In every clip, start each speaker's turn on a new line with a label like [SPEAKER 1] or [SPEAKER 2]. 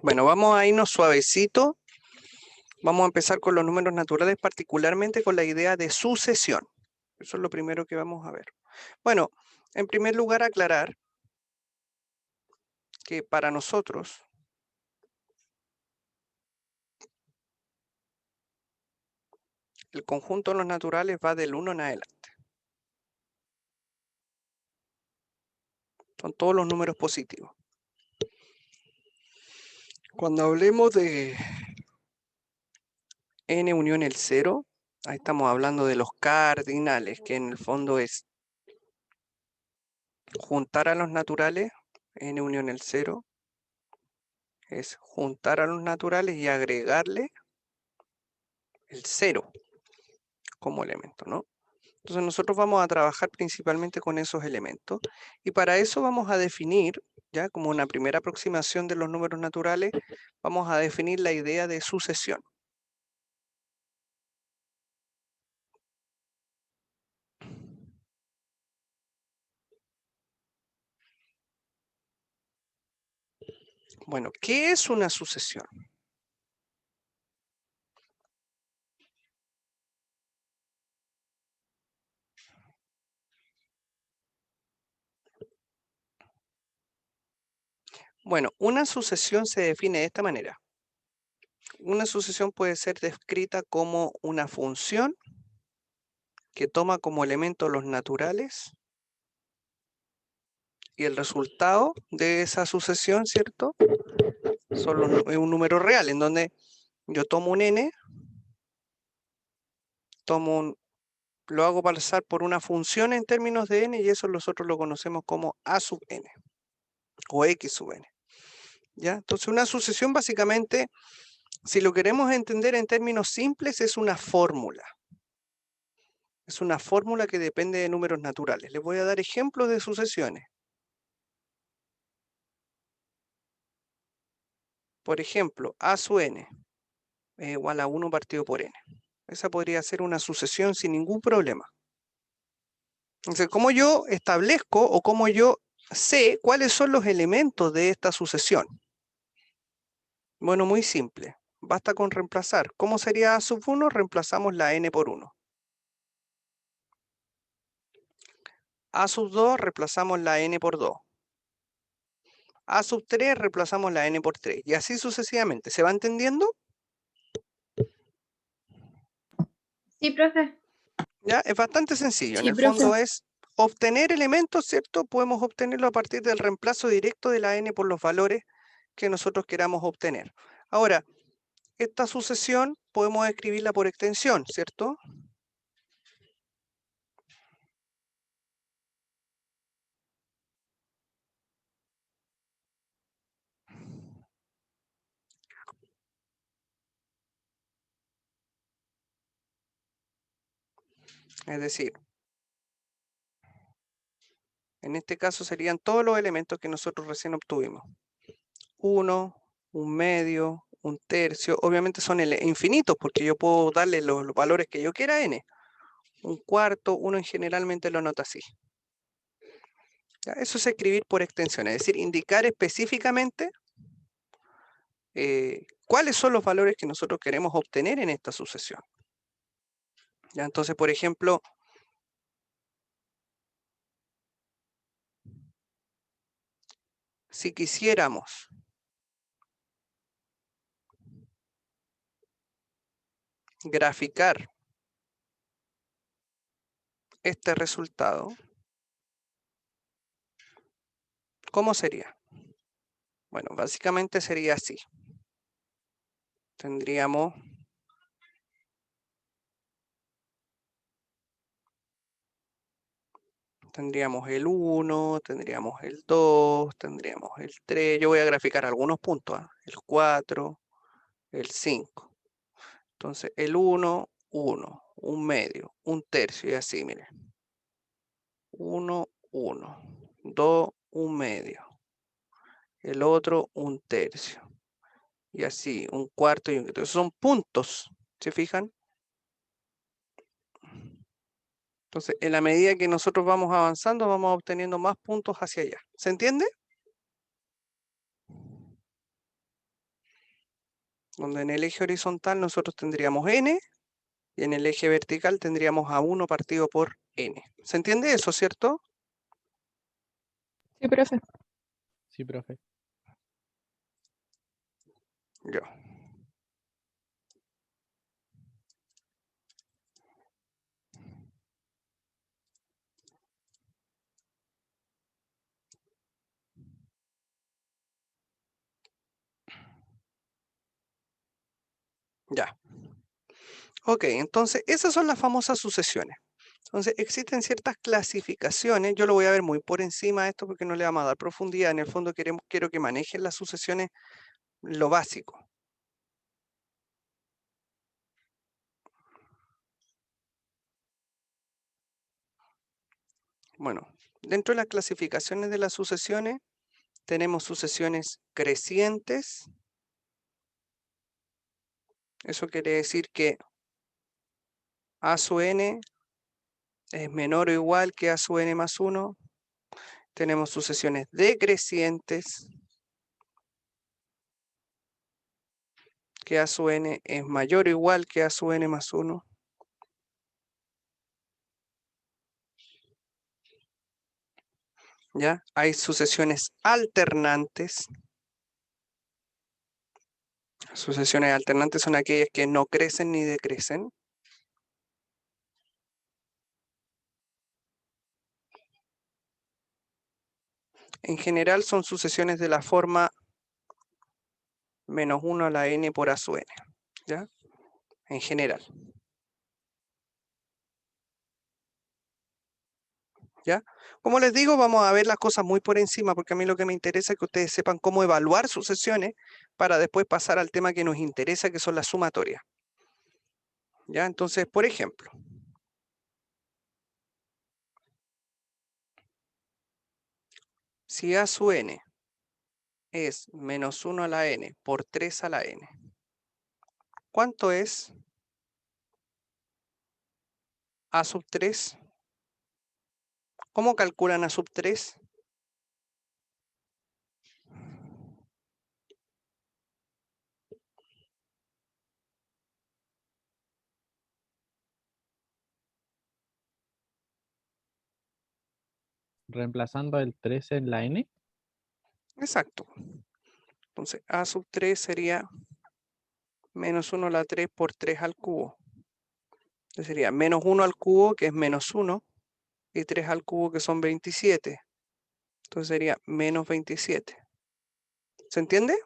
[SPEAKER 1] Bueno, vamos a irnos suavecito. Vamos a empezar con los números naturales, particularmente con la idea de sucesión. Eso es lo primero que vamos a ver. Bueno, en primer lugar, aclarar que para nosotros el conjunto de los naturales va del 1 en adelante. Son todos los números positivos. Cuando hablemos de n unión el 0, ahí estamos hablando de los cardinales, que en el fondo es juntar a los naturales, n unión el 0, es juntar a los naturales y agregarle el 0 como elemento, ¿no? Entonces nosotros vamos a trabajar principalmente con esos elementos y para eso vamos a definir, ya como una primera aproximación de los números naturales, vamos a definir la idea de sucesión. Bueno, ¿qué es una sucesión? Bueno, una sucesión se define de esta manera. Una sucesión puede ser descrita como una función que toma como elemento los naturales y el resultado de esa sucesión, ¿cierto? Es un número real, en donde yo tomo un n, lo hago pasar por una función en términos de n y eso nosotros lo conocemos como a sub n o x sub n. ¿Ya? Entonces una sucesión básicamente, si lo queremos entender en términos simples, es una fórmula. Es una fórmula que depende de números naturales. Les voy a dar ejemplos de sucesiones. Por ejemplo, a sub n es igual a 1 partido por n. Esa podría ser una sucesión sin ningún problema. Entonces, ¿cómo yo establezco o cómo yo sé cuáles son los elementos de esta sucesión? Bueno, muy simple. Basta con reemplazar. ¿Cómo sería a sub 1? Reemplazamos la n por 1. A sub 2 reemplazamos la n por 2. A sub 3 reemplazamos la n por 3. Y así sucesivamente. ¿Se va entendiendo?
[SPEAKER 2] Sí, profe.
[SPEAKER 1] Ya, es bastante sencillo. En
[SPEAKER 2] Sí,
[SPEAKER 1] el
[SPEAKER 2] profe.
[SPEAKER 1] fondo es obtener elementos, ¿cierto? Podemos obtenerlo a partir del reemplazo directo de la n por los valores que nosotros queramos obtener. Ahora, esta sucesión podemos escribirla por extensión, ¿cierto? Es decir, en este caso serían todos los elementos que nosotros recién obtuvimos. 1, un medio, un tercio. Obviamente son infinitos porque yo puedo darle los valores que yo quiera a n. Un cuarto, uno generalmente lo anota así. ¿Ya? Eso es escribir por extensión, es decir, indicar específicamente cuáles son los valores que nosotros queremos obtener en esta sucesión. ¿Ya? Entonces, por ejemplo, si quisiéramos graficar este resultado, ¿cómo sería? Bueno, básicamente sería así. Tendríamos el 1, tendríamos el 2, tendríamos el 3. Yo voy a graficar algunos puntos, ¿ah? El 4, el 5. Entonces, el 1, 1, un medio, un tercio y así, miren. 1, 1, 2, un medio. El otro, un tercio. Y así, un cuarto y un quinto. Son puntos, ¿se fijan? Entonces, en la medida que nosotros vamos avanzando, vamos obteniendo más puntos hacia allá. ¿Se entiende? donde en el eje horizontal nosotros tendríamos n, y en el eje vertical tendríamos A1 partido por n. ¿Se entiende eso, cierto?
[SPEAKER 2] Sí, profe.
[SPEAKER 3] Sí, profe.
[SPEAKER 1] Ya. Ya. Ok, entonces esas son las famosas sucesiones. Entonces existen ciertas clasificaciones, yo lo voy a ver muy por encima de esto porque no le vamos a dar profundidad, en el fondo quiero que manejen las sucesiones lo básico. Bueno, dentro de las clasificaciones de las sucesiones tenemos sucesiones crecientes. Eso quiere decir que A sub n es menor o igual que A sub n más 1. Tenemos sucesiones decrecientes, que A sub n es mayor o igual que A sub n más 1. ¿Ya? Hay sucesiones alternantes. Sucesiones alternantes son aquellas que no crecen ni decrecen. En general son sucesiones de la forma menos 1 a la n por A sub n. ¿Ya? En general. ¿Ya? Como les digo, vamos a ver las cosas muy por encima, porque a mí lo que me interesa es que ustedes sepan cómo evaluar sucesiones para después pasar al tema que nos interesa, que son las sumatorias. ¿Ya? Entonces, por ejemplo, si A sub n es menos 1 a la n por 3 a la n, ¿cuánto es A sub 3? ¿Cómo calculan A sub 3?
[SPEAKER 3] Reemplazando el 13 en la n.
[SPEAKER 1] Exacto. Entonces, A sub 3 sería menos 1 a la 3 por 3 al cubo. Entonces sería menos 1 al cubo, que es menos 1, y 3 al cubo, que son 27. Entonces sería menos 27. ¿Se entiende?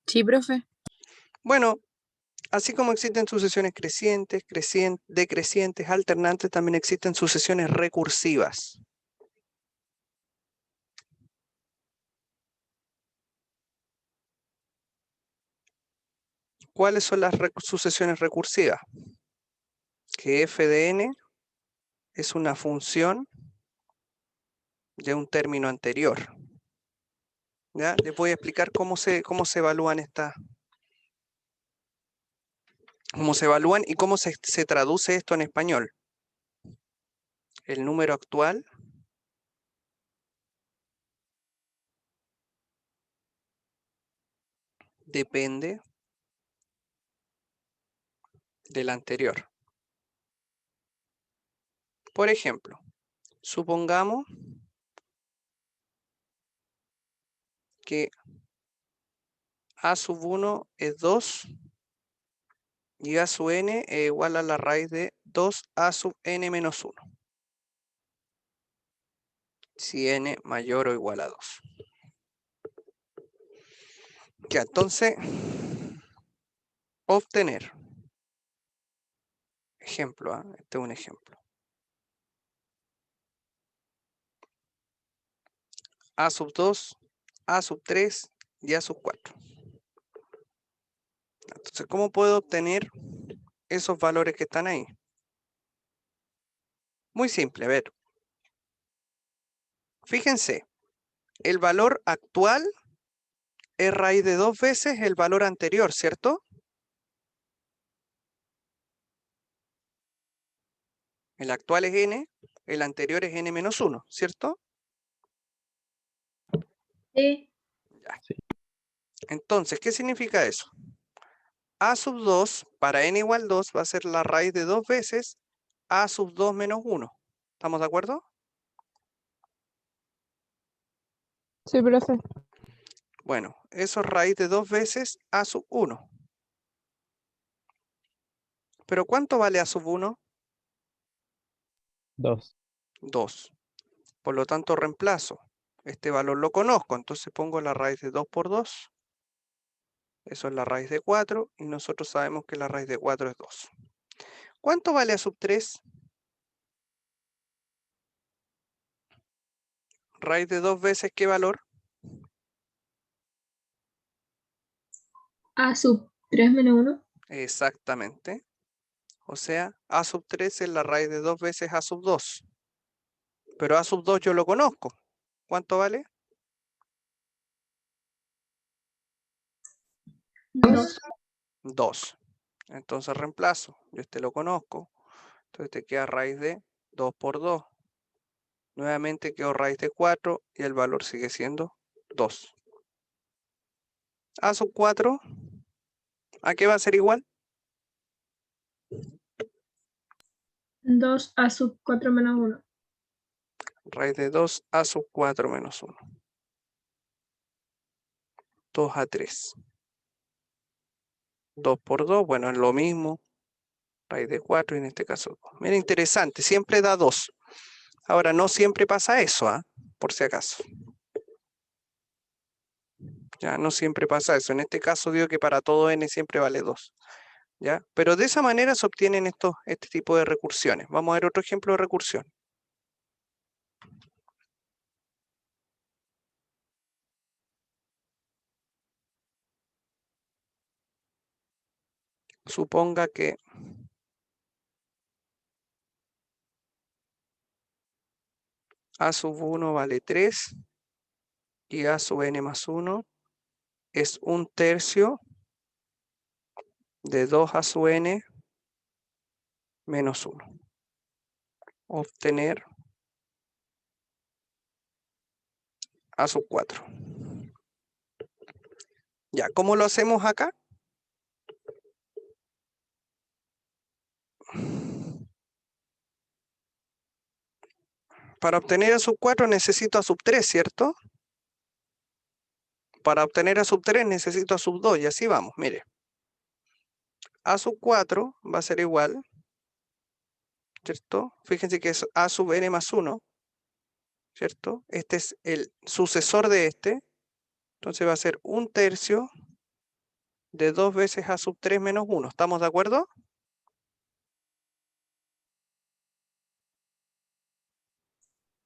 [SPEAKER 2] Sí, profe.
[SPEAKER 1] Bueno, así como existen sucesiones crecientes, decrecientes, alternantes, también existen sucesiones recursivas. ¿Cuáles son las sucesiones recursivas? Que f de n es una función de un término anterior. ¿Ya? Les voy a explicar cómo se evalúan cómo se evalúan y cómo se traduce esto en español. El número actual depende del anterior. Por ejemplo, supongamos que A sub 1 es 2 y A sub n es igual a la raíz de 2A sub n menos 1. Si n mayor o igual a 2. Ya, entonces, obtener. Ejemplo, este es un ejemplo. A sub 2, A sub 3 y A sub 4. Entonces, ¿cómo puedo obtener esos valores que están ahí? Muy simple, a ver. Fíjense, el valor actual es raíz de 2 veces el valor anterior, ¿cierto? El actual es n, el anterior es n menos 1, ¿cierto?
[SPEAKER 2] Sí.
[SPEAKER 1] Entonces, ¿qué significa eso? A sub 2 para n igual 2 va a ser la raíz de 2 veces a sub 2 menos 1. ¿Estamos de acuerdo?
[SPEAKER 2] Sí, profe.
[SPEAKER 1] Bueno, eso es raíz de 2 veces a sub 1. ¿Pero cuánto vale a sub 1?
[SPEAKER 3] 2.
[SPEAKER 1] 2. Por lo tanto, reemplazo. Este valor lo conozco, entonces pongo la raíz de 2 por 2. Eso es la raíz de 4 y nosotros sabemos que la raíz de 4 es 2. ¿Cuánto vale a sub 3? Raíz de 2 veces ¿qué valor?
[SPEAKER 2] A sub 3 menos 1.
[SPEAKER 1] Exactamente. O sea, a sub 3 es la raíz de 2 veces a sub 2. Pero a sub 2 yo lo conozco. ¿Cuánto vale?
[SPEAKER 2] 2.
[SPEAKER 1] 2. Entonces reemplazo. Yo este lo conozco. Entonces te queda raíz de 2 por 2. Nuevamente quedó raíz de 4 y el valor sigue siendo 2. A sub 4, ¿a qué va a ser igual?
[SPEAKER 2] 2 a sub 4 menos 1.
[SPEAKER 1] Raíz de 2 a sub 4 menos 1. 2 a 3. 2 por 2, bueno, es lo mismo. Raíz de 4 y en este caso 2. Mira, interesante, siempre da 2. Ahora, no siempre pasa eso, por si acaso. Ya, no siempre pasa eso. En este caso digo que para todo n siempre vale 2. ¿Ya? Pero de esa manera se obtienen este tipo de recursiones. Vamos a ver otro ejemplo de recursión. Suponga que a sub 1 vale 3 y a sub n más 1 es 1/3 de 2 a sub n menos 1. Obtener a sub 4. Ya, ¿cómo lo hacemos acá? Para obtener a sub 4 necesito a sub 3, ¿cierto? Para obtener a sub 3 necesito a sub 2 y así vamos, mire. A sub 4 va a ser igual, ¿cierto? Fíjense que es a sub n más 1, ¿cierto? Este es el sucesor de este, entonces va a ser 1/3 de 2 veces a sub 3 menos 1. ¿Estamos de acuerdo?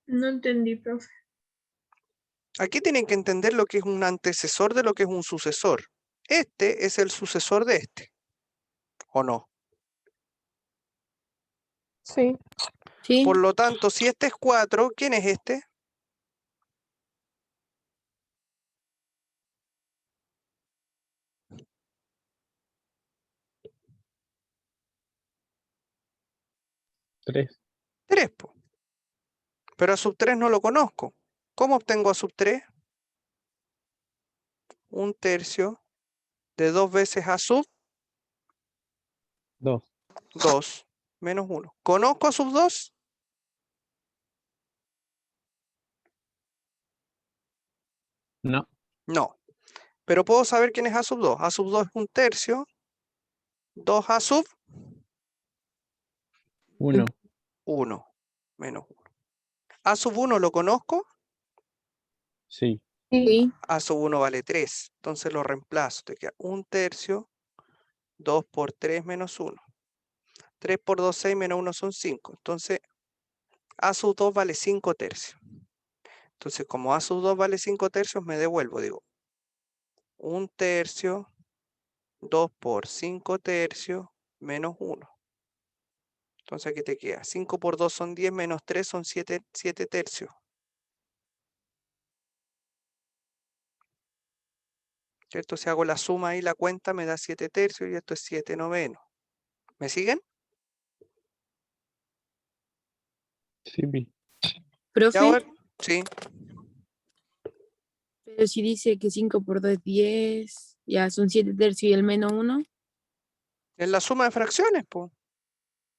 [SPEAKER 2] No entendí, profe.
[SPEAKER 1] Aquí tienen que entender lo que es un antecesor de lo que es un sucesor. Este es el sucesor de este, ¿o no?
[SPEAKER 2] Sí. Sí.
[SPEAKER 1] Por lo tanto, si este es 4, ¿quién es este?
[SPEAKER 3] Tres.
[SPEAKER 1] 3, po. Pero a sub 3 no lo conozco. ¿Cómo obtengo a sub 3? 1/3 de 2 veces a sub
[SPEAKER 3] 2.
[SPEAKER 1] 2 menos 1. ¿Conozco a sub 2?
[SPEAKER 3] No.
[SPEAKER 1] No. Pero puedo saber quién es a sub 2. A sub 2 es 1/3. 2 a sub
[SPEAKER 3] 1.
[SPEAKER 1] 1 menos 1. A sub 1 lo conozco.
[SPEAKER 3] Sí.
[SPEAKER 2] Sí.
[SPEAKER 1] A sub 1 vale 3. Entonces lo reemplazo. Te queda 1/3. 2 por 3 menos 1. 3 por 2, 6 menos 1 son 5. Entonces a sub 2 vale 5/3. Entonces como a sub 2 vale 5/3, me devuelvo. Digo 1/3. 2 por 5/3 menos 1. Entonces aquí te queda 5 por 2 son 10 menos 3 son 7/3. ¿Cierto? Si hago la suma y la cuenta me da 7/3 y esto es 7/9. ¿Me siguen?
[SPEAKER 3] Sí, vi.
[SPEAKER 1] Y
[SPEAKER 2] Profe,
[SPEAKER 1] ahora, sí,
[SPEAKER 4] Pero si dice que 5 por 2 es 10, ya son 7 tercios y el menos 1.
[SPEAKER 1] Es la suma de fracciones, pues.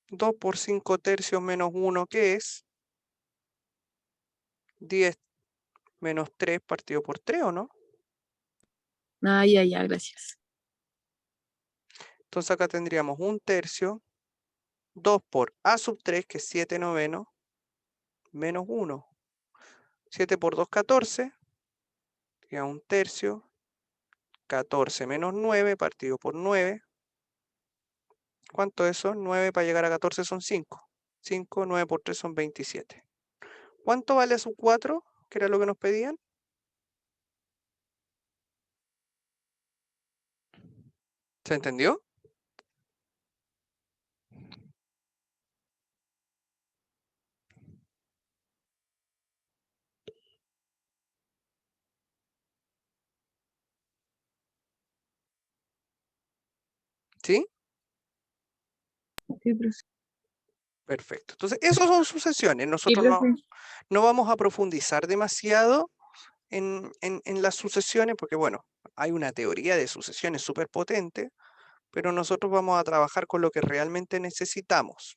[SPEAKER 1] 2 por 5 tercios menos 1, ¿qué es? 10 menos 3 partido por 3, ¿o no?
[SPEAKER 4] Ah, ya, gracias.
[SPEAKER 1] Entonces acá tendríamos 1 tercio, 2 por a sub 3, que es 7 novenos, menos 1. 7 por 2, 14. Queda 1 tercio. 14 menos 9 partido por 9. ¿Cuánto es eso? 9 para llegar a 14 son 5. 5, 9 por 3 son 27. ¿Cuánto vale a sub 4? Que era lo que nos pedían. ¿Se entendió? ¿Sí?
[SPEAKER 2] Sí, profe.
[SPEAKER 1] Perfecto. Entonces, esas son sucesiones.
[SPEAKER 2] Sí,
[SPEAKER 1] Nosotros
[SPEAKER 2] profe.
[SPEAKER 1] no vamos a profundizar demasiado en las sucesiones, porque bueno, hay una teoría de sucesiones súper potente, pero nosotros vamos a trabajar con lo que realmente necesitamos.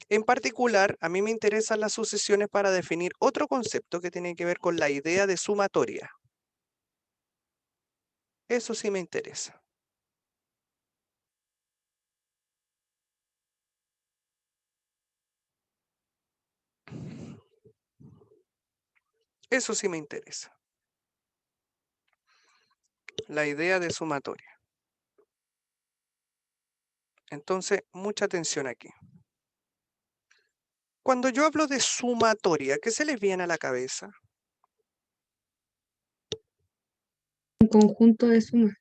[SPEAKER 1] En particular, a mí me interesan las sucesiones para definir otro concepto que tiene que ver con la idea de sumatoria. Eso sí me interesa. Eso sí me interesa. La idea de sumatoria. Entonces, mucha atención aquí. Cuando yo hablo de sumatoria, ¿qué se les viene a la cabeza?
[SPEAKER 5] Un conjunto de sumas,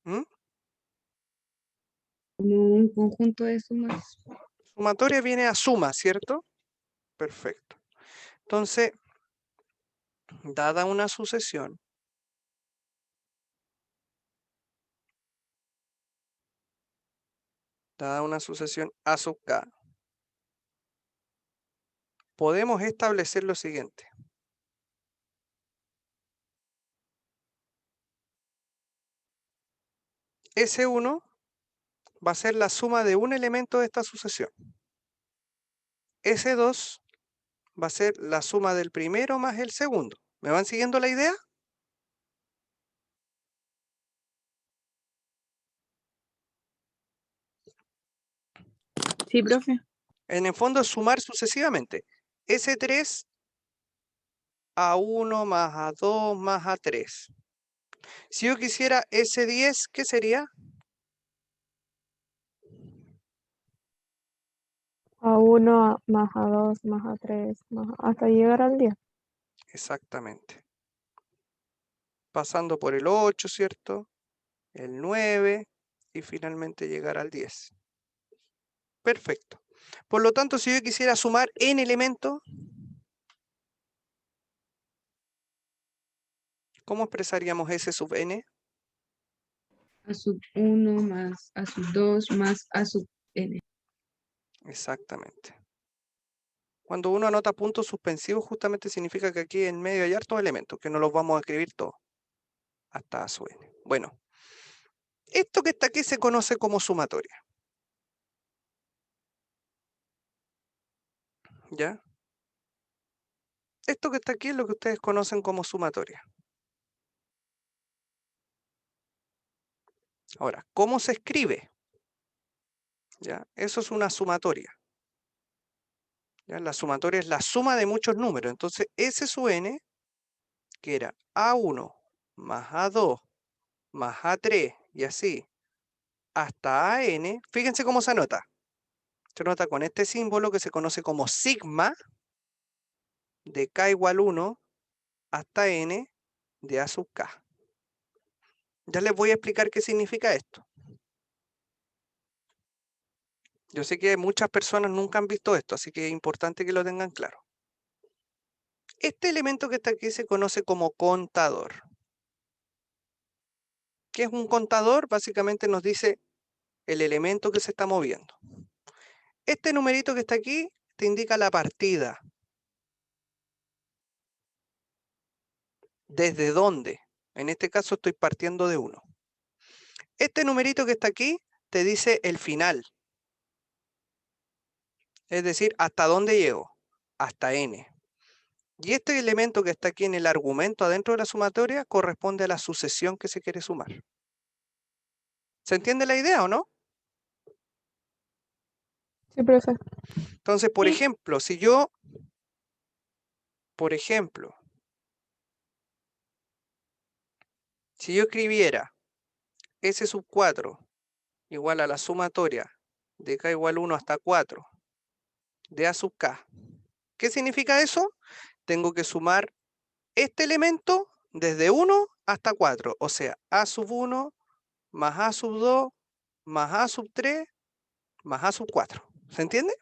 [SPEAKER 1] ¿Mm?
[SPEAKER 5] como un conjunto de sumas.
[SPEAKER 1] Sumatoria viene a suma, ¿cierto? Perfecto. Entonces, dada una sucesión, A sub k, podemos establecer lo siguiente. S1 va a ser la suma de un elemento de esta sucesión. S2 va a ser la suma del primero más el segundo. ¿Me van siguiendo la idea?
[SPEAKER 4] Sí, profe.
[SPEAKER 1] En el fondo es sumar sucesivamente. S3 a 1 más A2 más A3. Si yo quisiera S10, ¿qué sería?
[SPEAKER 2] A1 más A2 más A3 más hasta llegar al 10.
[SPEAKER 1] Exactamente. Pasando por el 8, ¿cierto? El 9 y finalmente llegar al 10. Perfecto. Por lo tanto, si yo quisiera sumar n elementos, ¿cómo expresaríamos S sub n?
[SPEAKER 5] A sub 1 más A sub 2 más A sub n.
[SPEAKER 1] Exactamente. Cuando uno anota puntos suspensivos, justamente significa que aquí en medio hay hartos elementos, que no los vamos a escribir todos, hasta A sub n. Bueno, esto que está aquí se conoce como sumatoria. ¿Ya? Esto que está aquí es lo que ustedes conocen como sumatoria. Ahora, ¿cómo se escribe? ¿Ya? Eso es una sumatoria. ¿Ya? La sumatoria es la suma de muchos números. Entonces, S sub n, que era A1 más A2 más A3 y así, hasta AN, fíjense cómo se anota. Se anota con este símbolo que se conoce como sigma, de k igual 1 hasta n de A sub k. Ya les voy a explicar qué significa esto. Yo sé que muchas personas nunca han visto esto, así que es importante que lo tengan claro. Este elemento que está aquí se conoce como contador. ¿Qué es un contador? Básicamente nos dice el elemento que se está moviendo. Este numerito que está aquí te indica la partida. ¿Desde dónde? En este caso estoy partiendo de 1. Este numerito que está aquí te dice el final. Es decir, ¿hasta dónde llego? Hasta n. Y este elemento que está aquí en el argumento adentro de la sumatoria corresponde a la sucesión que se quiere sumar. ¿Se entiende la idea o no?
[SPEAKER 2] Sí, profe.
[SPEAKER 1] Entonces, por ejemplo, si yo, si yo escribiera S sub 4 igual a la sumatoria de k igual 1 hasta 4 de a sub k, ¿qué significa eso? Tengo que sumar este elemento desde 1 hasta 4, o sea, a sub 1 más a sub 2 más a sub 3 más a sub 4. ¿Se entiende?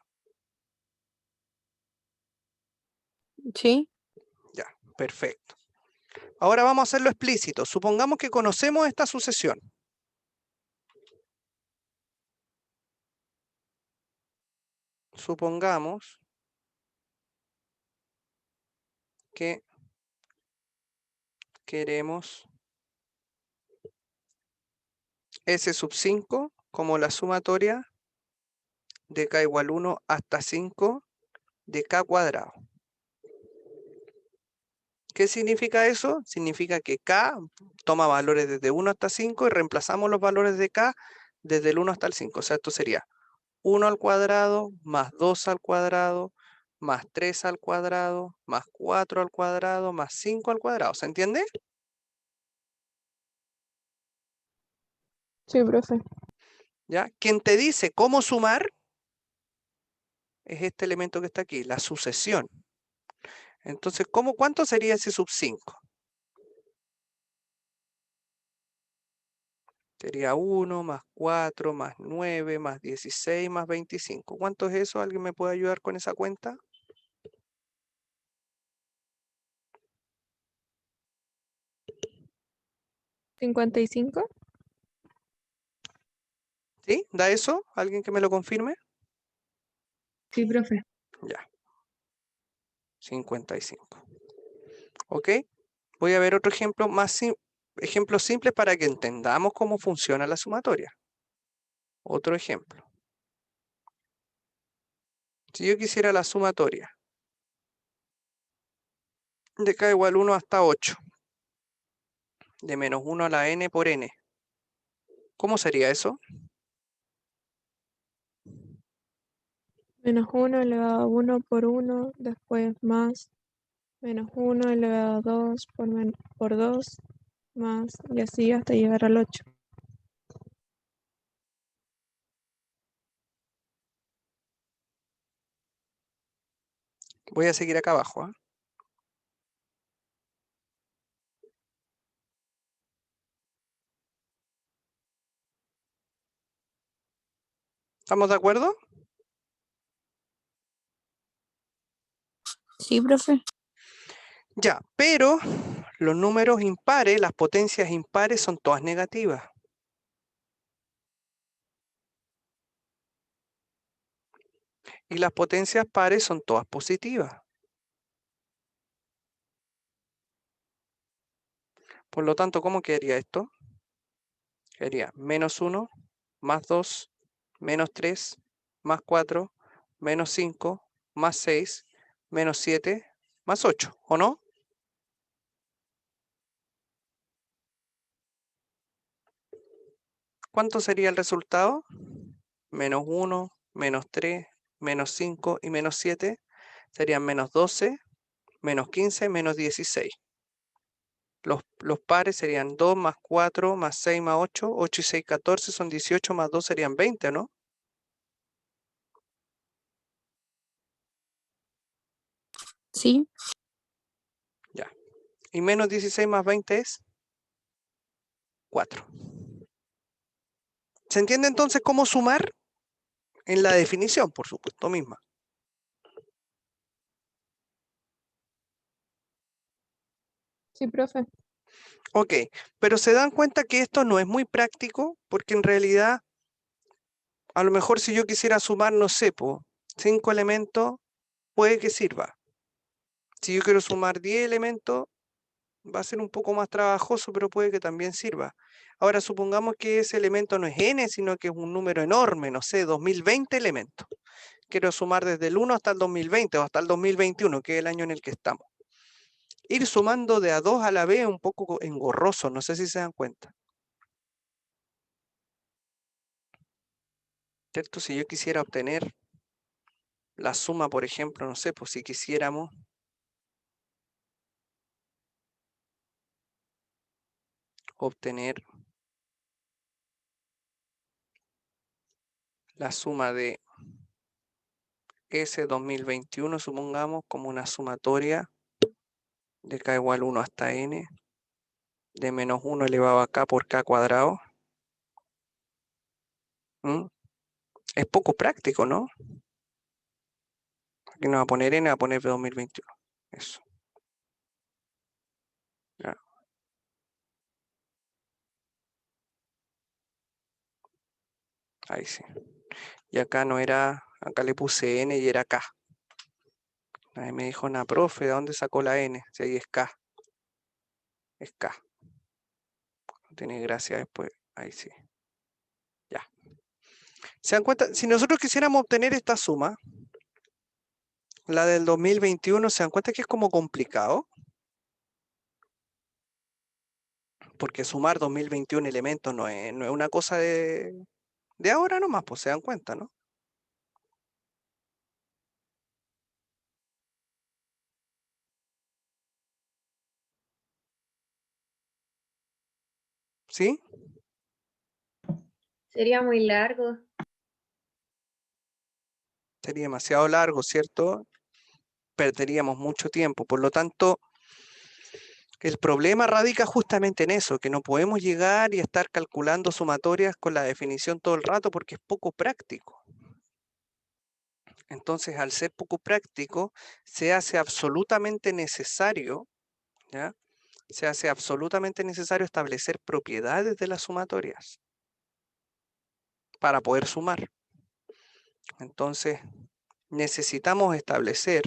[SPEAKER 4] Sí.
[SPEAKER 1] Ya, perfecto. Ahora vamos a hacerlo explícito. Supongamos que conocemos esta sucesión. Supongamos que queremos S sub 5 como la sumatoria de k igual 1 hasta 5 de k cuadrado. ¿Qué significa eso? Significa que k toma valores desde 1 hasta 5 y reemplazamos los valores de k desde el 1 hasta el 5. O sea, esto sería 1 al cuadrado más 2 al cuadrado más 3 al cuadrado más 4 al cuadrado más 5 al cuadrado. ¿Se entiende?
[SPEAKER 2] Sí, profe.
[SPEAKER 1] ¿Ya? Quien te dice cómo sumar es este elemento que está aquí, la sucesión. Entonces, ¿cuánto sería ese sub 5? Sería 1 más 4 más 9 más 16 más 25. ¿Cuánto es eso? ¿Alguien me puede ayudar con esa cuenta?
[SPEAKER 2] ¿55?
[SPEAKER 1] ¿Sí? ¿Da eso? ¿Alguien que me lo confirme?
[SPEAKER 5] Sí, profe.
[SPEAKER 1] Ya. 55. ¿Ok? Voy a ver otro ejemplo ejemplos simples para que entendamos cómo funciona la sumatoria. Otro ejemplo. Si yo quisiera la sumatoria de k igual 1 hasta 8, de menos 1 a la n por n, ¿cómo sería eso?
[SPEAKER 2] Menos 1 elevado a 1 por 1, después más menos 1 elevado a 2 por 2, más, y así hasta llegar al 8.
[SPEAKER 1] Voy a seguir acá abajo. ¿Ah? ¿Estamos de acuerdo?
[SPEAKER 4] Sí, profe.
[SPEAKER 1] Ya, pero los números impares, las potencias impares son todas negativas. Y las potencias pares son todas positivas. Por lo tanto, ¿cómo quedaría esto? Quedaría menos 1, más 2, menos 3, más 4, menos 5, más 6, menos 7, más 8, ¿o no? ¿Cuánto sería el resultado? Menos 1, menos 3, menos 5 y menos 7 serían menos 12, menos 15, menos 16. Los pares serían 2 más 4 más 6 más 8, 8 y 6, 14, son 18 más 2 serían 20, ¿no?
[SPEAKER 4] Sí.
[SPEAKER 1] Ya. Y menos 16 más 20 es 4. ¿Se entiende entonces cómo sumar? En la definición, por supuesto, misma.
[SPEAKER 2] Sí, profe.
[SPEAKER 1] Ok, pero se dan cuenta que esto no es muy práctico, porque en realidad, a lo mejor si yo quisiera sumar, no sé, 5 elementos, puede que sirva. Si yo quiero sumar 10 elementos, Va a ser un poco más trabajoso, pero puede que también sirva. Ahora supongamos que ese elemento no es n, sino que es un número enorme, no sé, 2020 elementos. Quiero sumar desde el 1 hasta el 2020 o hasta el 2021, que es el año en el que estamos. Ir sumando de a 2 a la vez es un poco engorroso, no sé si se dan cuenta. ¿Cierto? Si yo quisiera obtener la suma, por ejemplo, no sé, pues si quisiéramos obtener la suma de S 2021, supongamos, como una sumatoria de k igual 1 hasta n, de menos 1 elevado a k por k cuadrado. Es poco práctico, ¿no? Aquí no va a poner n, va a poner 2021. Eso. Ya. Ahí sí. Y acá no era, acá le puse n y era k. Ahí me dijo una profe, ¿de dónde sacó la n? Si ahí es k. Es k. No tiene gracia después. Ahí sí. Ya. ¿Se dan cuenta? Si nosotros quisiéramos obtener esta suma, la del 2021, ¿se dan cuenta que es como complicado? Porque sumar 2021 elementos no es una cosa de ahora nomás, pues se dan cuenta, ¿no? ¿Sí?
[SPEAKER 6] Sería muy largo.
[SPEAKER 1] Sería demasiado largo, ¿cierto? Perderíamos mucho tiempo. Por lo tanto, el problema radica justamente en eso, que no podemos llegar y estar calculando sumatorias con la definición todo el rato porque es poco práctico. Entonces, al ser poco práctico, se hace absolutamente necesario, ¿ya? Se hace absolutamente necesario establecer propiedades de las sumatorias para poder sumar. Entonces, necesitamos establecer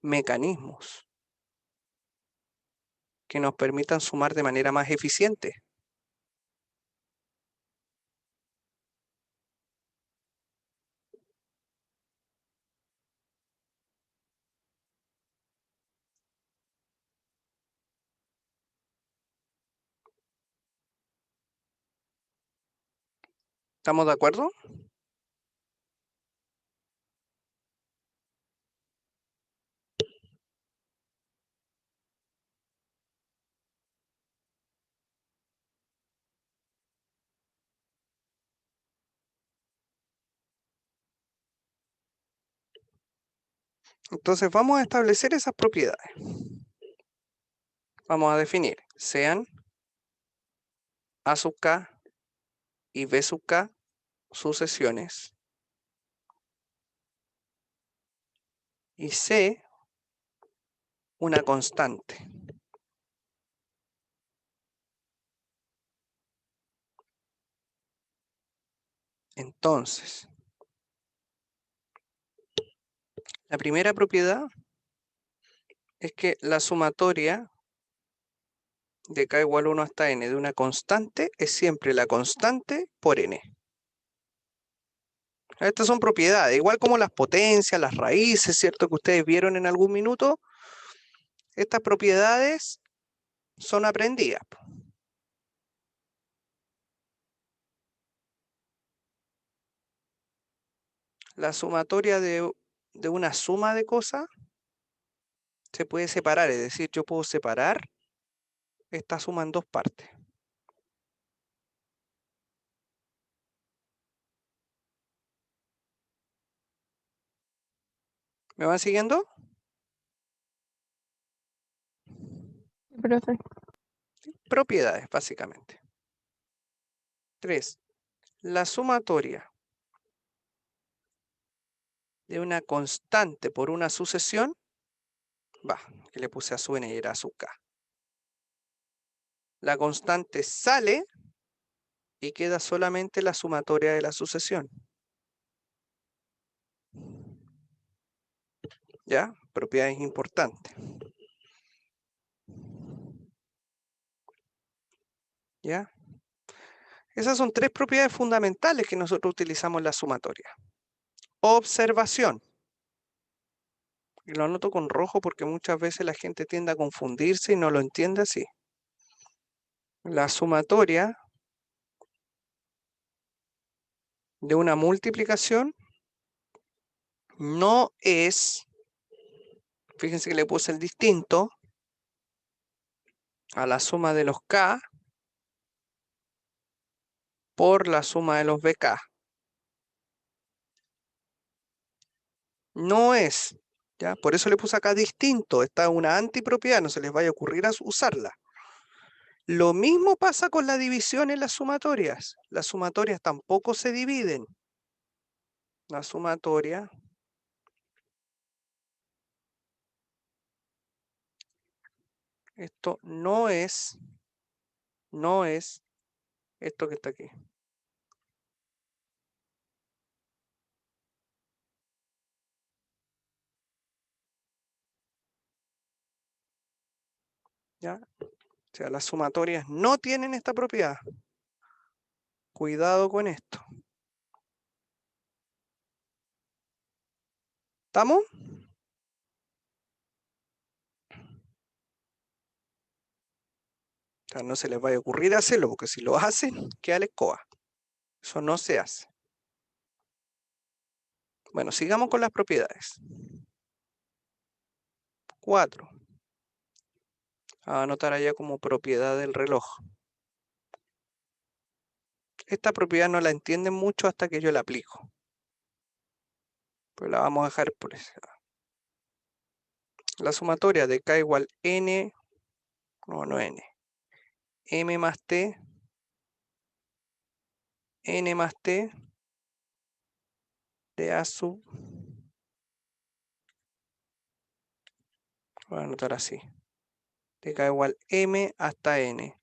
[SPEAKER 1] mecanismos que nos permitan sumar de manera más eficiente. ¿Estamos de acuerdo? Entonces vamos a establecer esas propiedades. Vamos a definir, sean A sub k y B sub k sucesiones. Y C una constante. Entonces, la primera propiedad es que la sumatoria de k igual 1 hasta n de una constante es siempre la constante por n. Estas son propiedades, igual como las potencias, las raíces, ¿cierto? Que ustedes vieron en algún minuto. Estas propiedades son aprendidas. La sumatoria de una suma de cosas se puede separar, es decir, yo puedo separar esta suma en dos partes. ¿Me van siguiendo?
[SPEAKER 2] Profe.
[SPEAKER 1] Propiedades, básicamente. 3. La sumatoria de una constante por una sucesión, que le puse a su n y era a su k. La constante sale y queda solamente la sumatoria de la sucesión. ¿Ya? Propiedades importantes. ¿Ya? Esas son tres propiedades fundamentales que nosotros utilizamos en la sumatoria. Observación. Y lo anoto con rojo porque muchas veces la gente tiende a confundirse y no lo entiende así. La sumatoria de una multiplicación no es, fíjense que le puse el distinto a la suma de los K por la suma de los BK. No es, ¿ya? Por eso le puse acá distinto, está una antipropiedad, no se les vaya a ocurrir a usarla. Lo mismo pasa con la división en las sumatorias. Las sumatorias tampoco se dividen. La sumatoria esto no es esto que está aquí. ¿Ya? O sea, las sumatorias no tienen esta propiedad. Cuidado con esto. ¿Estamos? O sea, no se les vaya a ocurrir hacerlo, porque si lo hacen, queda la escoba. Eso no se hace. Bueno, sigamos con las propiedades. 4. A anotar allá como propiedad del reloj. Esta propiedad no la entienden mucho hasta que yo la aplico. Pero la vamos a dejar por eso. La sumatoria de K igual N, no N, M más T, N más T, de A sub, voy a anotar así, de K igual M hasta N,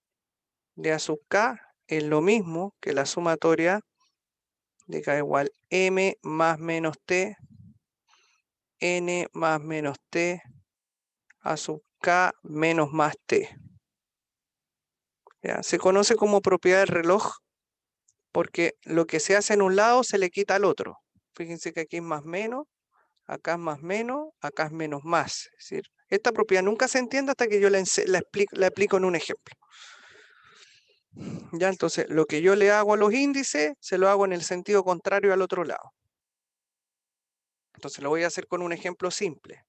[SPEAKER 1] de A sub K es lo mismo que la sumatoria de K igual M más menos T, N más menos T, A sub K menos más T. ¿Ya? Se conoce como propiedad del reloj porque lo que se hace en un lado se le quita al otro. Fíjense que aquí es más menos, acá es más menos, acá es menos más. Es decir, esta propiedad nunca se entiende hasta que yo la aplico en un ejemplo. Ya, entonces, lo que yo le hago a los índices, se lo hago en el sentido contrario al otro lado. Entonces, lo voy a hacer con un ejemplo simple.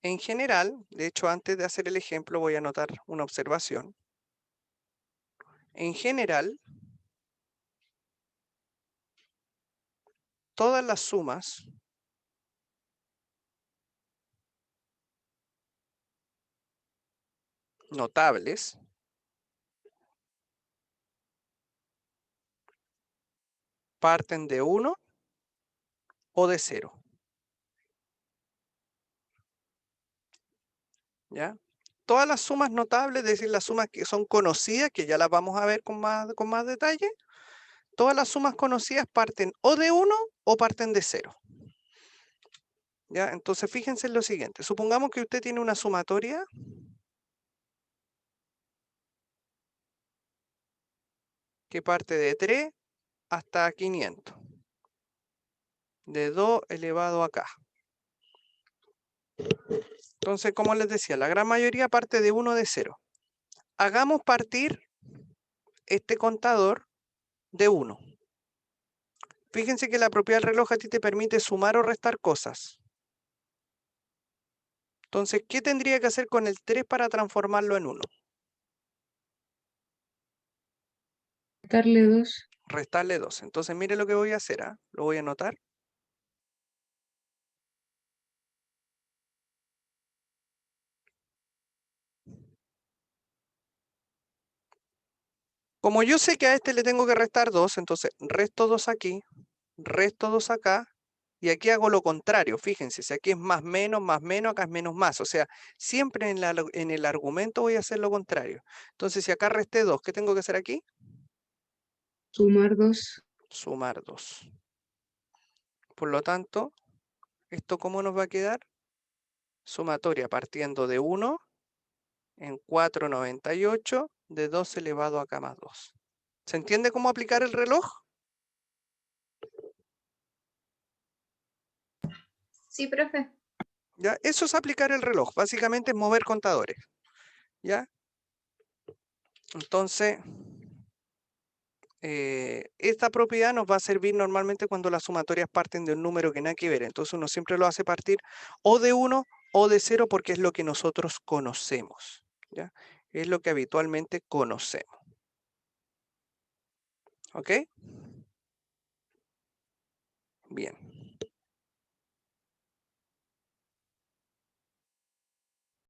[SPEAKER 1] En general, de hecho, antes de hacer el ejemplo, voy a anotar una observación. En general, todas las sumas notables parten de 1 o de 0. ¿Ya? Todas las sumas notables, es decir, las sumas que son conocidas, que ya las vamos a ver con más detalle, todas las sumas conocidas parten o de 1 o parten de 0. ¿Ya? Entonces, fíjense en lo siguiente. Supongamos que usted tiene una sumatoria que parte de 3 hasta 500. De 2 elevado a k. Entonces, como les decía, la gran mayoría parte de 1 o de 0. Hagamos partir este contador de 1. Fíjense que la propiedad del reloj a ti te permite sumar o restar cosas. Entonces, ¿qué tendría que hacer con el 3 para transformarlo en 1?
[SPEAKER 5] Darle 2.
[SPEAKER 1] Restarle 2. Entonces, mire lo que voy a hacer. Lo voy a anotar. Como yo sé que a este le tengo que restar 2, entonces resto 2 aquí, resto 2 acá, y aquí hago lo contrario. Fíjense, si aquí es más menos, acá es menos más. O sea, siempre en el argumento voy a hacer lo contrario. Entonces, si acá resté 2, ¿qué tengo que hacer aquí?
[SPEAKER 5] Sumar 2.
[SPEAKER 1] Sumar 2. Por lo tanto, ¿esto cómo nos va a quedar? Sumatoria partiendo de 1 en 4,98 de 2 elevado a k más 2. ¿Se entiende cómo aplicar el reloj?
[SPEAKER 5] Sí, profe.
[SPEAKER 1] ¿Ya? Eso es aplicar el reloj. Básicamente es mover contadores. ¿Ya? Entonces, esta propiedad nos va a servir normalmente cuando las sumatorias parten de un número que nada que ver. Entonces uno siempre lo hace partir o de 1 o de 0 porque es lo que nosotros conocemos. ¿Ya? Es lo que habitualmente conocemos. ¿Ok? Bien.